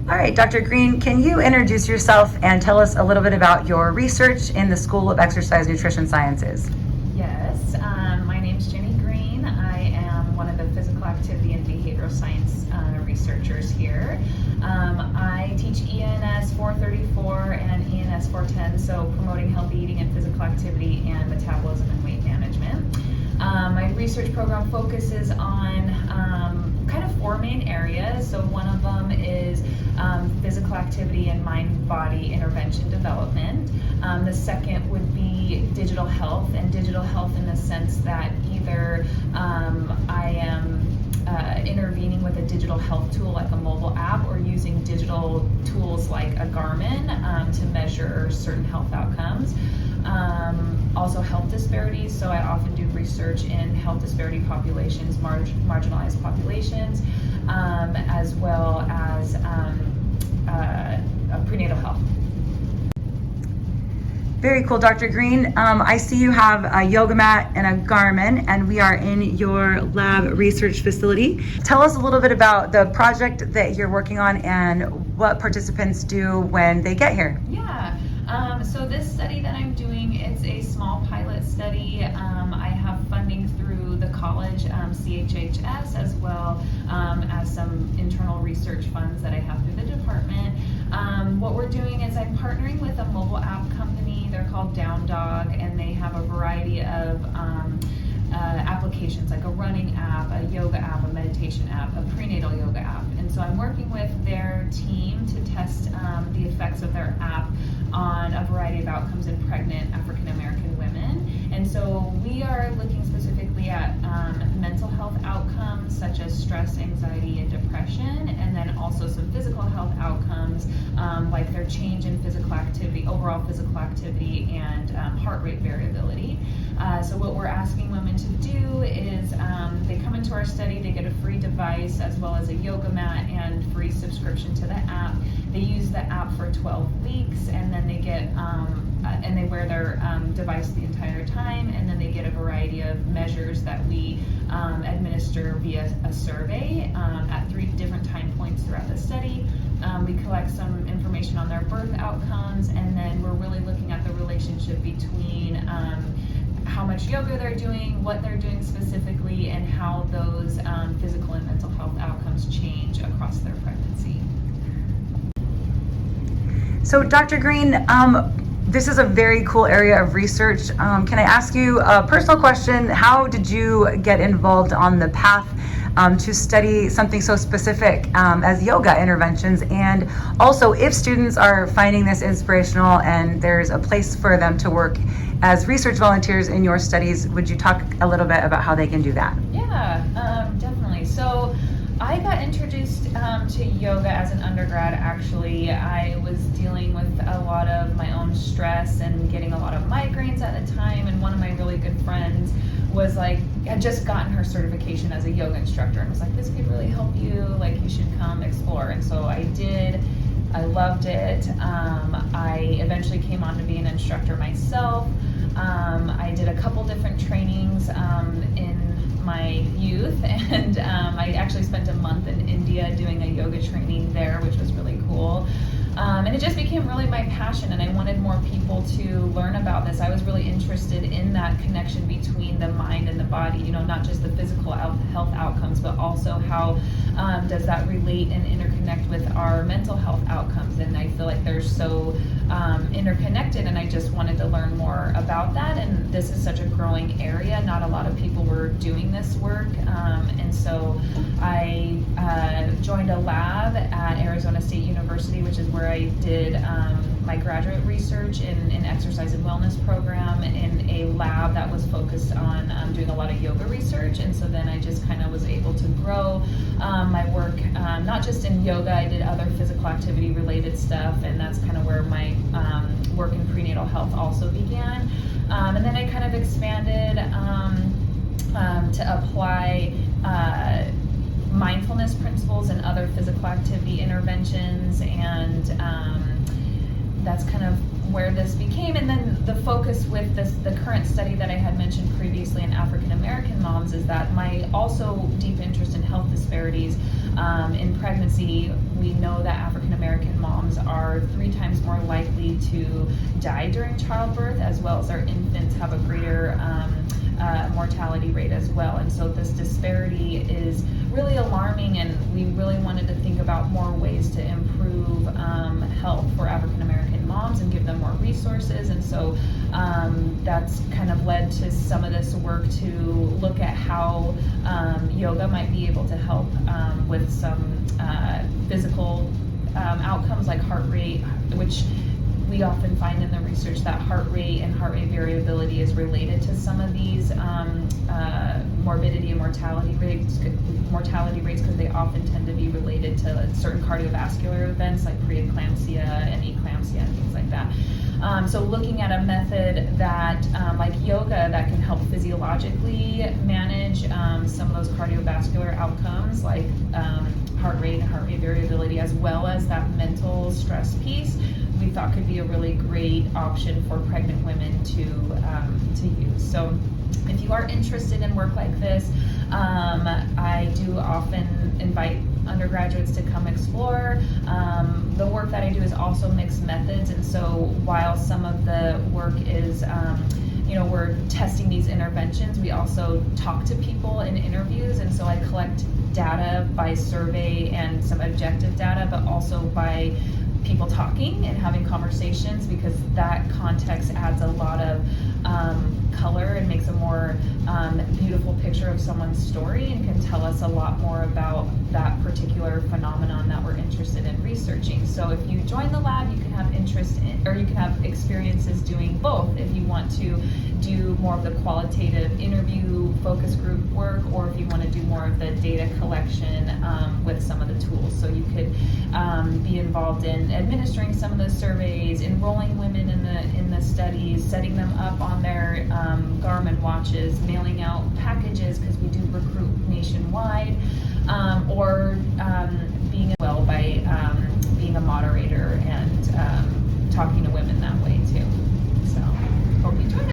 All right, Dr. Green, can you introduce yourself and tell us a little bit about your research in the School of Exercise Nutrition Sciences? Yes, my name is Jenny Green. I am one of the physical activity and behavioral science researchers here. I teach ENS 434 and ENS 410, so promoting healthy eating and physical activity and metabolism and weight management. My research program focuses on kind of four main areas. So one of them is physical activity and mind-body intervention development. The second would be digital health, and digital health in the sense that either I am intervening with a digital health tool like a mobile app, or using digital tools like a Garmin to measure certain health outcomes. Also health disparities, so I often do research in health disparity populations, marginalized populations, as well as prenatal health. Very cool, Dr. Green. I see you have a yoga mat and a Garmin, and we are in your lab research facility. Tell us a little bit about the project that you're working on and what participants do when they get here. Yeah, so this study that I'm doing, it's a small pilot study. I have funding through the college, CHHS, as well as some internal research funds that I have through the department. What we're doing is I'm partnering with a mobile app company. They're called Down Dog, and they have a variety of applications, like a running app, a yoga app, a meditation app, a prenatal yoga app. And so I'm working with their team to test the effects of their app on a variety of outcomes in pregnant African American women. And so we are looking specifically at mental health outcomes such as stress, anxiety, and depression, and then also some physical health outcomes like their change in physical activity, overall physical activity, and heart rate variability. So what we're asking women to do is they come into our study, they get a free device as well as a yoga mat and free subscription to the app. They use the app for 12 weeks, and then they get and they wear their device the entire time, and then they get a variety of measures that we administer via a survey at 3 different time points throughout the study. We collect some information on their birth outcomes, and then we're really looking at the relationship between how much yoga they're doing, what they're doing specifically, and how those physical and mental health outcomes change across their pregnancy. So, Dr. Green, this is a very cool area of research. Can I ask you a personal question? How did you get involved on the path to study something so specific as yoga interventions? And also, if students are finding this inspirational and there's a place for them to work as research volunteers in your studies, would you talk a little bit about how they can do that? Yeah, definitely. So I got introduced to yoga as an undergrad. Actually, I was dealing with a lot of my own stress and getting a lot of migraines at the time, and one of my really good friends was like, had just gotten her certification as a yoga instructor and was like, this could really help you, like you should come explore. And so I did. I loved it. I eventually came on to be an instructor myself. I did a couple different trainings in my youth, and I actually spent a month in India doing a yoga training there, which was really cool. And it just became really my passion, and I wanted more people to learn about this. I was really interested in that connection between the mind and the body, you know, not just the physical health outcomes, but also how does that relate and interconnect with our mental health outcomes. And I feel like they're so interconnected, and I just wanted to learn more about that. And this is such a growing area. Not a lot of people were doing this work. And so I joined a lab at Arizona State University, which is where I did my graduate research in an exercise and wellness program in a lab that was focused on doing a lot of yoga research. And so then I just kind of was able to grow my work, not just in yoga. I did other physical activity related stuff, and that's kind of where my work in prenatal health also began. And then I kind of expanded to apply mindfulness principles and other physical activity interventions, and that's kind of where this became. And then the focus with the current study that I had mentioned previously in African American moms is that my also deep interest in health disparities in pregnancy, we know that African American moms are 3 times more likely to die during childbirth, as well as our infants have a greater mortality rate as well. And so this disparity is really alarming, and we really wanted to think about more ways to improve health for African American moms and give them more resources. And so that's kind of led to some of this work to look at how yoga might be able to help with some physical outcomes like heart rate, which we often find in the research that heart rate and heart rate variability is related to some of these morbidity and mortality rates because they often tend to be related to certain cardiovascular events like preeclampsia and eclampsia and things like that. So looking at a method that, like yoga, that can help physiologically manage some of those cardiovascular outcomes like heart rate and heart rate variability, as well as that mental stress piece, we thought could be a really great option for pregnant women to use. So if you are interested in work like this, I do often invite undergraduates to come explore. The work that I do is also mixed methods, and so while some of the work is we're testing these interventions, we also talk to people in interviews, and so I collect data by survey and some objective data, but also by people talking and having conversations, because that context adds a lot of color and makes a more beautiful picture of someone's story and can tell us a lot more about that particular phenomenon that we're interested in researching. So if you join the lab, you can have interest in, or you can have experiences doing both if you want to do more of the qualitative interview focus group work, or if you want to do more of the data collection with some of the tools. So you could be involved in administering some of those surveys, enrolling women in the studies, setting them up on their Garmin watches, mailing out packages because we do recruit nationwide, or being well by